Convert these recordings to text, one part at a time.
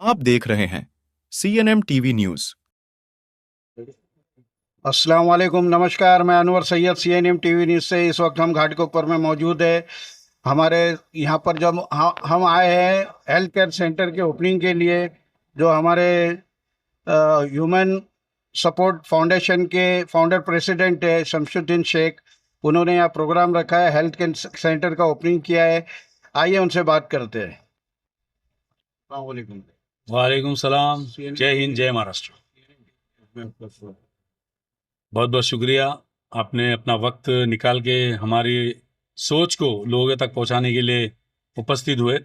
आप देख रहे हैं CNN टीवी न्यूज। अस्सलाम वालेकुम, नमस्कार। मैं Anwar Syed CNN TV news से। इस वक्त हम घाटकोपर में मौजूद है। हमारे यहाँ पर जब हम आए हैं हेल्थ केयर सेंटर के ओपनिंग के लिए, जो हमारे ह्यूमन सपोर्ट फाउंडेशन के फाउंडर प्रेसिडेंट है शमशुद्दीन शेख, उन्होंने यहाँ प्रोग्राम रखा है, हेल्थ केयर सेंटर का ओपनिंग किया है। आइए उनसे बात करते हैं। अस्सलाम वालेकुम। वालेकुम सलाम। जय हिंद, जय महाराष्ट्र। बहुत बहुत शुक्रिया, आपने अपना वक्त निकाल के हमारी सोच को लोगों तक पहुंचाने के लिए उपस्थित हुए।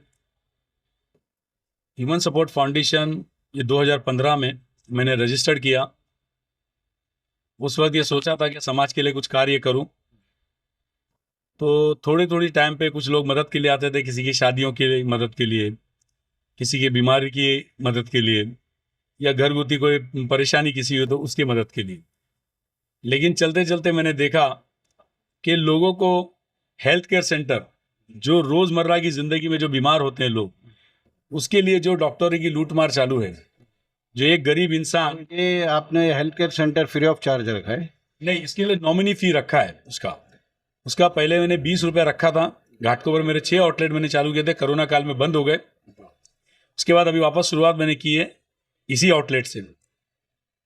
ह्यूमन सपोर्ट फाउंडेशन ये 2015 में मैंने रजिस्टर्ड किया। उस वक्त ये सोचा था कि समाज के लिए कुछ कार्य करूं। तो थोड़ी थोड़ी टाइम पे कुछ लोग मदद के लिए आते थे, किसी की शादियों के लिए मदद के लिए, किसी की बीमारी की मदद के लिए, या घरगुती कोई परेशानी किसी हो तो उसकी मदद के लिए। लेकिन चलते चलते मैंने देखा कि लोगों को हेल्थ केयर सेंटर, जो रोज़मर्रा की ज़िंदगी में जो बीमार होते हैं लोग, उसके लिए जो डॉक्टरों की लूटमार चालू है, जो एक गरीब इंसान। ये आपने health care centre free of charge रखा है? नहीं, इसके लिए नॉमिनी फ़ी रखा है। उसका पहले मैंने 20 रुपये रखा था। घाटकोपर मेरे 6 आउटलेट मैंने चालू किए थे, कोरोना काल में बंद हो गए। उसके बाद अभी वापस शुरुआत मैंने की है इसी आउटलेट से।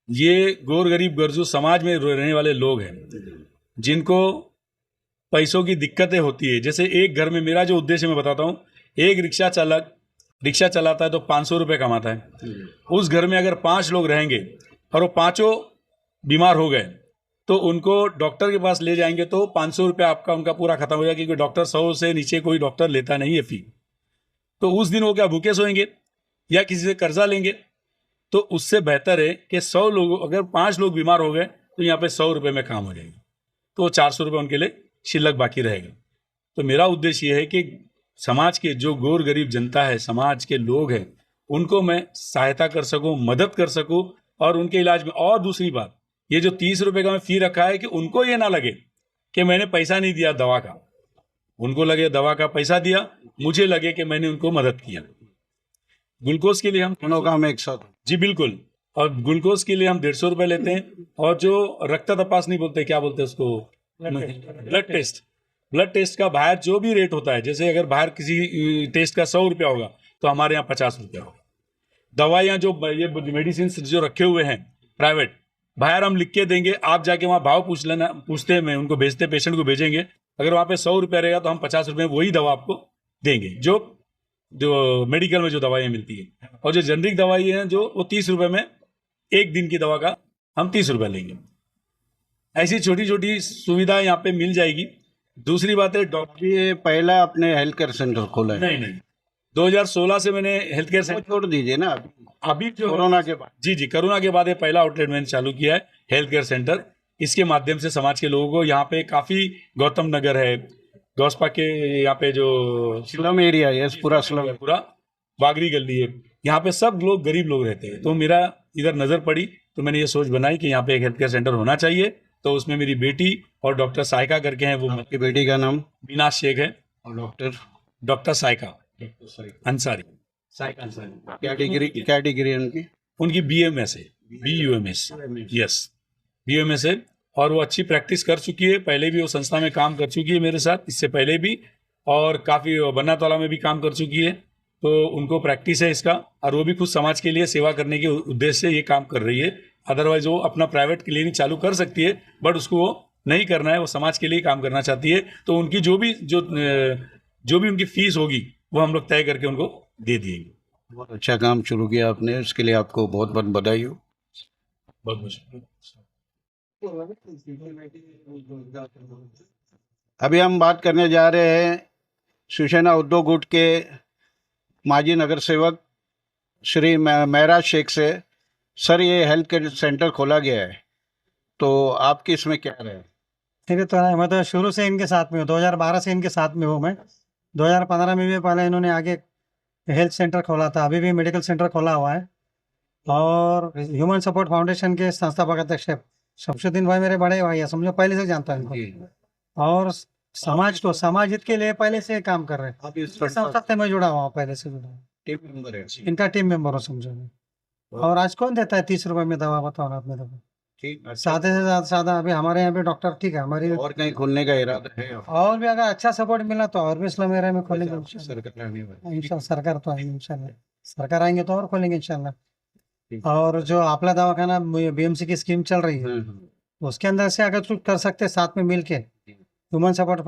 ये गोर गरीब गर्जू समाज में रहने वाले लोग हैं, जिनको पैसों की दिक्कतें होती है। जैसे एक घर में, मेरा जो उद्देश्य मैं बताता हूँ, एक रिक्शा चालक रिक्शा चलाता है तो 500 रुपये कमाता है। उस घर में अगर 5 लोग रहेंगे और वो पाँचों बीमार हो गए तो उनको डॉक्टर के पास ले जाएंगे तो 500 रुपये आपका उनका पूरा खत्म हो जाएगा, क्योंकि डॉक्टर 100 से नीचे कोई डॉक्टर लेता नहीं है फ़ी। तो उस दिन वो क्या भूखे सोएंगे या किसी से कर्जा लेंगे? तो उससे बेहतर है कि 100 लोग, अगर 5 लोग बीमार हो गए तो यहाँ पे 100 रुपये में काम हो जाएगा, तो 400 रुपये उनके लिए शिल्लक बाकी रहेगा। तो मेरा उद्देश्य ये है कि समाज के जो गोर गरीब जनता है, समाज के लोग हैं, उनको मैं सहायता कर सकूं, मदद कर सकूं, और उनके इलाज में। और दूसरी बात, ये जो 30 रुपये का मैं फ़ी रखा है, कि उनको ये ना लगे कि मैंने पैसा नहीं दिया दवा का। उनको लगे दवा का पैसा दिया, मुझे लगे कि मैंने उनको मदद किया। ग्लूकोज के लिए हम दोनों का हम एक साथ। जी बिल्कुल। और ग्लूकोज के लिए हम 150 रुपये लेते हैं। और जो रक्त तपास नहीं बोलते, क्या बोलते हैं उसको, ब्लड टेस्ट का बाहर जो भी रेट होता है, जैसे अगर बाहर किसी टेस्ट का 100 रुपया होगा तो हमारे यहाँ 50 रुपया होगा। दवाइयाँ जो ये मेडिसिन जो रखे हुए हैं प्राइवेट, बाहर हम लिख के देंगे, आप जाके वहाँ भाव पूछते हैं, मैं उनको भेजते, पेशेंट को भेजेंगे। अगर वहाँ पे 100 रुपया रहेगा तो हम 50 रुपये में वही दवा आपको देंगे, जो मेडिकल में जो दवाइयाँ मिलती है। और जो जेनरिक दवाई हैं, जो वो 30 रुपये में एक दिन की दवा का हम 30 रुपये लेंगे। ऐसी छोटी छोटी सुविधाएं यहाँ पे मिल जाएगी। दूसरी बात है, डॉक्टर, ये पहला आपने हेल्थ केयर सेंटर खोला है? नहीं, 2016 से मैंने हेल्थ केयर सेंटर छोड़ दीजिए ना अभी जो कोरोना के बाद। जी, कोरोना के बाद ये पहला आउटलेट मैंने चालू किया है, हेल्थ केयर सेंटर। इसके माध्यम से समाज के लोगों को, यहाँ पे काफ़ी गौतम नगर है, गौसपा के यहाँ पे जो स्लम एरिया है, पूरा स्लम है, पूरा वागरी गली है, यहाँ पे सब लोग गरीब लोग रहते हैं। तो मेरा इधर नज़र पड़ी तो मैंने ये सोच बनाई कि यहाँ पे एक हेल्थ केयर सेंटर होना चाहिए। तो उसमें मेरी बेटी और डॉक्टर साइका करके हैं, वो आपकी बेटी का नाम? मीनाज शेख है। और डॉक्टर साइका अंसारी। क्या डिग्री है उनकी? उनकी BMS है, BUMS, यस, BUMS है। और वो अच्छी प्रैक्टिस कर चुकी है, पहले भी वो संस्था में काम कर चुकी है मेरे साथ, इससे पहले भी, और काफ़ी बनातौला में भी काम कर चुकी है। तो उनको प्रैक्टिस है इसका, और वो भी खुद समाज के लिए सेवा करने के उद्देश्य से ये काम कर रही है। अदरवाइज वो अपना प्राइवेट क्लिनिक चालू कर सकती है, बट उसको वो नहीं करना है, वो समाज के लिए काम करना चाहती है। तो उनकी जो भी उनकी फीस होगी वो हम लोग तय करके उनको दे दिएंगे। बहुत अच्छा काम शुरू किया आपने, उसके लिए आपको बहुत बहुत बधाई हो। बहुत बहुत शुक्रिया। अभी हम बात करने जा रहे हैं शिवसेना उद्योग गुट के माजी नगर सेवक श्री महराज शेख से। सर, ये हेल्थ केयर सेंटर खोला गया है, तो आपकी इसमें क्या राय है? ठीक है, तो मैं तो शुरू से इनके साथ में हूँ, 2012 से इनके साथ में हूँ मैं। 2015 में भी पहले इन्होंने आगे हेल्थ सेंटर खोला था, अभी भी मेडिकल सेंटर खोला हुआ है। और ह्यूमन सपोर्ट फाउंडेशन के संस्थापक अध्यक्ष शमशुद्दीन भाई मेरे बड़े भाई है, समझो, पहले से जानता है इनको। और समाज हित के लिए पहले से काम कर रहे हैं। आप इस संस्था से मैं जुड़ा हुआ हूँ, पहले से जुड़ा हूँ। टीम मेंबर है। इनका टीम मेंबर हो समझो मैं। और आज कौन देता है 30 रुपए में दवा, बताओ ना आप मेरे को। ठीक, अच्छा। सादे से ज्यादा सादा अभी हमारे यहाँ पे डॉक्टर ठीक है हमारी, और कहीं खोलने का इरादा है आपका? और भी अगर अच्छा सपोर्ट मिला तो और भी इस्लाम एरिया में खोलेंगे आपकी सरकार आने वाली है। इंशाल्लाह। सरकार तो आएंगे इंशाल्लाह, सरकार आएंगे तो और खोलेंगे इंशाल्लाह। ठीक। और जो आपला दवाखाना बीएमसी की स्कीम चल रही है उसके अंदर से अगर कुछ कर सकते हैं साथ में मिल के, ह्यूमन सपोर्ट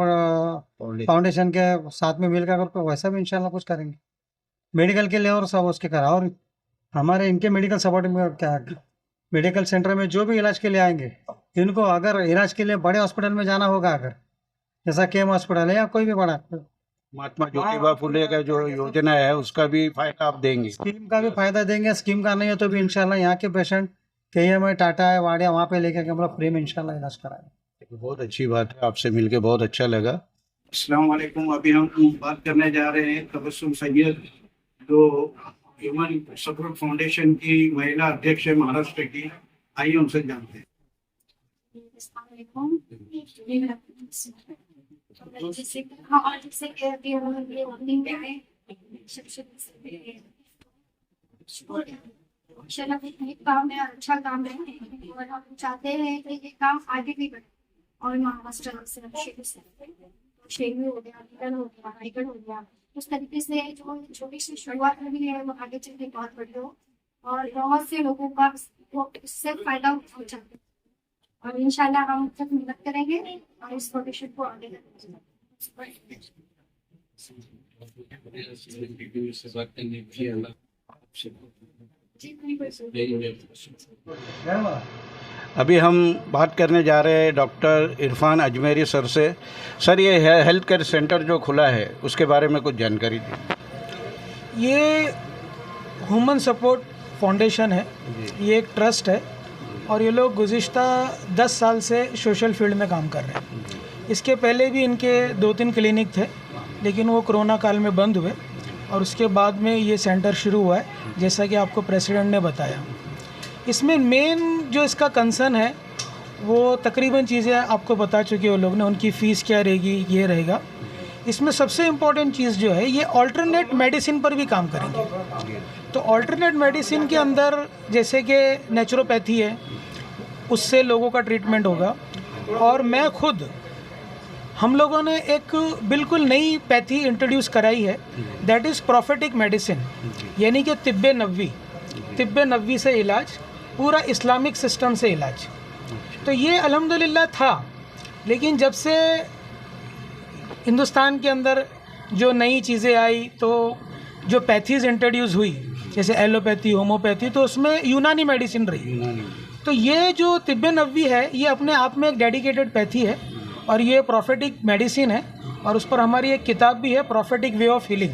फाउंडेशन के साथ में मिलकर अगर कोई वैसा भी इंशाल्लाह कुछ करेंगे मेडिकल के लिए और सब उसके करा। और हमारे इनके मेडिकल सपोर्ट में क्या, मेडिकल सेंटर में जो भी इलाज के लिए आएंगे इनको अगर इलाज के लिए बड़े हॉस्पिटल में जाना होगा, अगर जैसा केम हॉस्पिटल है या कोई भी बड़ा, महात्मा ज्योतिबा फुले का जो योजना है उसका भी फायदा आप देंगे? स्कीम का भी फायदा देंगे, स्कीम का नहीं है तो भी इंशाल्लाह यहाँ के पेशेंट KMI टाटा है वाडिया वहाँ पे लेकर के हम लोग फ्री में इंशाल्लाह इलाज कराएंगे। बहुत अच्छी बात है, आपसे मिलके बहुत अच्छा लगा। अस्सलाम वालेकुम। अभी हम बात करने जा रहे हैं तबस्सुम सैयद, जो ह्यूमन सपोर्ट फाउंडेशन की महिला अध्यक्ष है महाराष्ट्र की। आइए उनसे जानते हैं। जैसे कि अभी हम ये ओपनिंग में है काम है, अच्छा काम है और हम चाहते हैं कि ये काम आगे भी बढ़े और महाराष्ट्र से शेरू हो गया, अलीगढ़ हो गया, रायगढ़ हो गया, उस तरीके से जो छोटी सी शुरुआत में भी है वो आगे चल के बहुत बड़ी हो और बहुत से लोगों का इससे फायदा उठाना चाहते हैं और इंशाल्लाह हम तक मेहनत करेंगे और इस फाउंडेशन को आगे अभी हम बात करने जा रहे हैं डॉक्टर इरफान अजमेरी सर से। सर, ये हेल्थ केयर सेंटर जो खुला है उसके बारे में कुछ जानकारी दी। ये ह्यूमन सपोर्ट फाउंडेशन है, ये एक ट्रस्ट है और ये लोग गुज़िश्ता 10 साल से सोशल फील्ड में काम कर रहे हैं। इसके पहले भी इनके 2-3 क्लिनिक थे लेकिन वो कोरोना काल में बंद हुए और उसके बाद में ये सेंटर शुरू हुआ है, जैसा कि आपको प्रेसिडेंट ने बताया। इसमें मेन जो इसका कंसर्न है वो तकरीबन चीज़ें आपको बता चुके हो लोग ने, उनकी फ़ीस क्या रहेगी, ये रहेगा। इसमें सबसे इम्पॉर्टेंट चीज़ जो है ये ऑल्टरनेट मेडिसिन पर भी काम करेंगे। तो ऑल्टरनेट मेडिसिन के अंदर जैसे कि नेचुरोपैथी है, उससे लोगों का ट्रीटमेंट होगा। और मैं खुद, हम लोगों ने एक बिल्कुल नई पैथी इंट्रोड्यूस कराई है, दैट इज़ प्रोफेटिक मेडिसिन, यानी कि तिब्बे नबवी से इलाज, पूरा इस्लामिक सिस्टम से इलाज। तो ये अल्हम्दुलिल्लाह था, लेकिन जब से हिंदुस्तान के अंदर जो नई चीज़ें आई तो जो पैथीज़ इंट्रोड्यूस हुई जैसे एलोपैथी, होम्योपैथी, तो उसमें यूनानी मेडिसिन रही। तो ये जो तिब्बे नबवी है ये अपने आप में एक डेडिकेटेड पैथी है और ये प्रोफेटिक मेडिसिन है और उस पर हमारी एक किताब भी है, प्रोफेटिक वे ऑफ हीलिंग,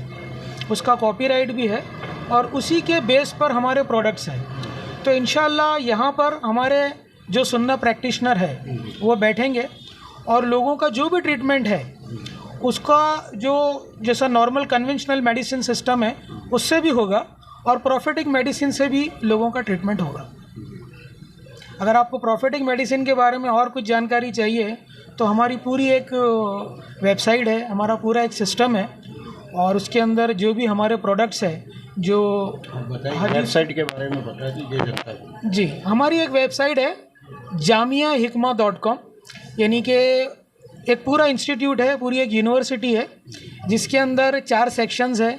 उसका कॉपीराइट भी है और उसी के बेस पर हमारे प्रोडक्ट्स हैं। तो इंशाल्लाह यहाँ पर हमारे जो सुन्ना प्रैक्टिशनर है वो बैठेंगे और लोगों का जो भी ट्रीटमेंट है उसका जो जैसा नॉर्मल कन्वेंशनल मेडिसिन सिस्टम है उससे भी होगा और प्रोफेटिक मेडिसिन से भी लोगों का ट्रीटमेंट होगा। अगर आपको प्रोफेटिक मेडिसिन के बारे में और कुछ जानकारी चाहिए तो हमारी पूरी एक वेबसाइट है, हमारा पूरा एक सिस्टम है और उसके अंदर जो भी हमारे प्रोडक्ट्स हैं जो वेबसाइट के बारे में बता दीजिए जनता को। जी, हमारी एक वेबसाइट है jamiahikma.com, यानी कि एक पूरा इंस्टीट्यूट है, पूरी एक यूनिवर्सिटी है जिसके अंदर 4 सेक्शंस है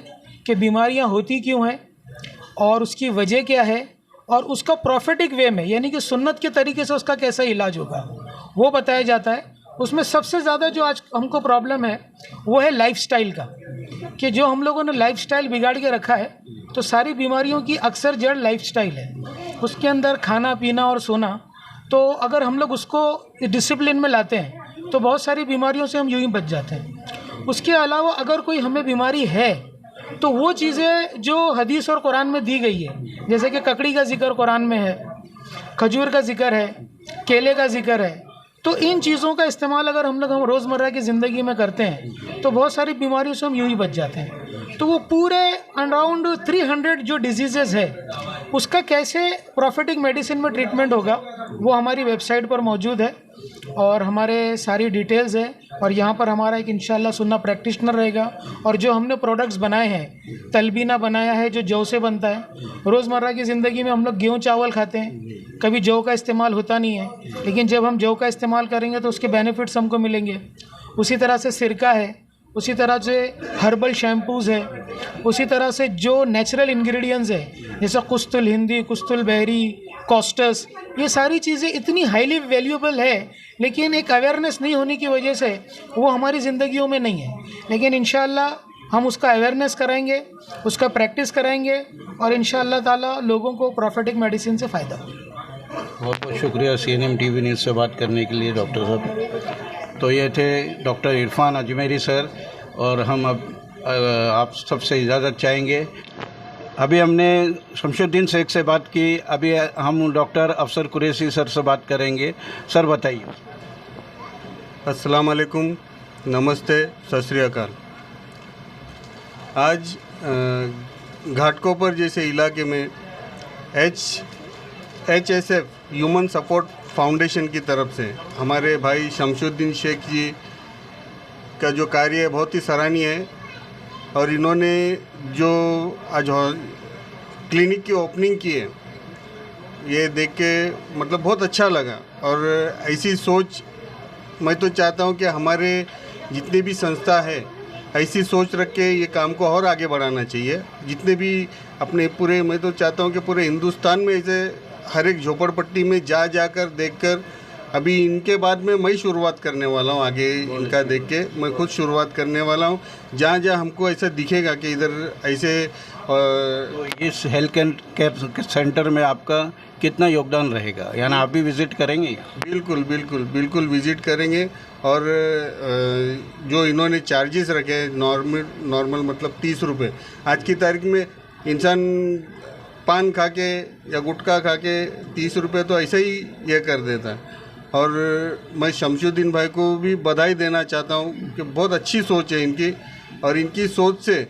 कि बीमारियां होती क्यों हैं और उसकी वजह क्या है और उसका प्रोफेटिक वे में यानी कि सुन्नत के तरीके से उसका कैसा इलाज होगा वो बताया जाता है। उसमें सबसे ज़्यादा जो आज हमको प्रॉब्लम है वो है लाइफस्टाइल का, कि जो हम लोगों ने लाइफस्टाइल बिगाड़ के रखा है तो सारी बीमारियों की अक्सर जड़ लाइफस्टाइल है, उसके अंदर खाना पीना और सोना। तो अगर हम लोग उसको डिसिप्लिन में लाते हैं तो बहुत सारी बीमारियों से हम यूं ही बच जाते हैं। उसके अलावा अगर कोई हमें बीमारी है तो वो चीज़ें जो हदीस और कुरान में दी गई है, जैसे कि ककड़ी का जिक्र कुरान में है, खजूर का जिक्र है, केले का जिक्र है, तो इन चीज़ों का इस्तेमाल अगर हम लोग रोज़मर्रा की ज़िंदगी में करते हैं तो बहुत सारी बीमारियों से हम यूं ही बच जाते हैं। तो वो पूरे अराउंड 300 जो डिजीज़ेज़ है उसका कैसे प्रॉफिटिक मेडिसिन में ट्रीटमेंट होगा वो हमारी वेबसाइट पर मौजूद है और हमारे सारी डिटेल्स है। और यहाँ पर हमारा एक इंशाल्लाह सुन्ना प्रैक्टिशनर रहेगा। और जो हमने प्रोडक्ट्स बनाए हैं, तलबीना बनाया है जो जौ से बनता है। रोज़मर्रा की ज़िंदगी में हम लोग गेहूँ चावल खाते हैं, कभी जौ का इस्तेमाल होता नहीं है, लेकिन जब हम जौ का इस्तेमाल करेंगे तो उसके बेनिफिट्स हमको मिलेंगे। उसी तरह से सिरका है, उसी तरह से हर्बल शैम्पूज़ है, उसी तरह से जो नेचुरल इंग्रेडिएंट्स है जैसे कुस्तुल हिंदी, कुस्तुल बहरी, कॉस्टस, ये सारी चीज़ें इतनी हाईली वैल्यूएबल है, लेकिन एक अवेयरनेस नहीं होने की वजह से वो हमारी ज़िंदगियों में नहीं है। लेकिन इंशाअल्लाह हम उसका अवेयरनेस कराएंगे, उसका प्रैक्टिस कराएंगे और इंशाअल्लाह ताला लोगों को प्रॉफिटिक मेडिसिन से फ़ायदा होगा। बहुत बहुत शुक्रिया CNN TV न्यूज़ से बात करने के लिए डॉक्टर साहब। तो ये थे डॉक्टर इरफान अजमेरी सर और हम अब आप सबसे इजाज़त चाहेंगे। अभी हमने शमशुद्दीन शेख से बात की, अभी हम डॉक्टर अफसर कुरैशी सर से बात करेंगे। सर बताइए। अस्सलाम वालेकुम, नमस्ते, सत श्री अकाल। आज घाटकोपर जैसे इलाके में HSF ह्यूमन सपोर्ट फाउंडेशन की तरफ से हमारे भाई शमशुद्दीन शेख जी का जो कार्य है बहुत ही सराहनीय है। और इन्होंने जो आज क्लिनिक की ओपनिंग की है ये देख के मतलब बहुत अच्छा लगा। और ऐसी सोच मैं तो चाहता हूँ कि हमारे जितने भी संस्था है ऐसी सोच रख के ये काम को और आगे बढ़ाना चाहिए। जितने भी अपने पूरे, मैं तो चाहता हूँ कि पूरे हिंदुस्तान में ऐसे हर एक झोपड़पट्टी में जाकर देखकर, अभी इनके बाद में मैं शुरुआत करने वाला हूँ, आगे इनका देख के मैं खुद शुरुआत करने वाला हूँ। जहाँ हमको ऐसा दिखेगा कि इधर ऐसे इस हेल्थ केयर सेंटर में आपका कितना योगदान रहेगा, यानी आप भी विज़िट करेंगे? बिल्कुल विज़िट करेंगे। और जो इन्होंने चार्जेस रखे हैं नॉर्मल मतलब 30 रुपये। आज की तारीख में इंसान पान खा के या गुटखा खा के 30 रुपये तो ऐसे ही ये कर देता है। और मैं शमशुद्दीन भाई को भी बधाई देना चाहता हूँ कि बहुत अच्छी सोच है इनकी। और इनकी सोच से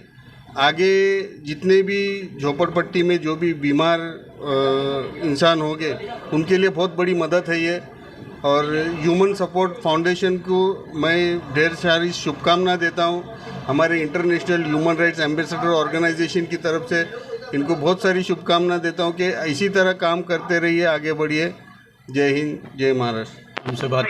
आगे जितने भी झोपड़पट्टी में जो भी बीमार इंसान होंगे उनके लिए बहुत बड़ी मदद है ये। और ह्यूमन सपोर्ट फाउंडेशन को मैं ढेर सारी शुभकामना देता हूँ। हमारे international human rights ambassador organisation की तरफ से इनको बहुत सारी शुभकामना देता हूँ कि इसी तरह काम करते रहिए, आगे बढ़िए। जय हिंद, जय महाराष्ट्र। हमसे बात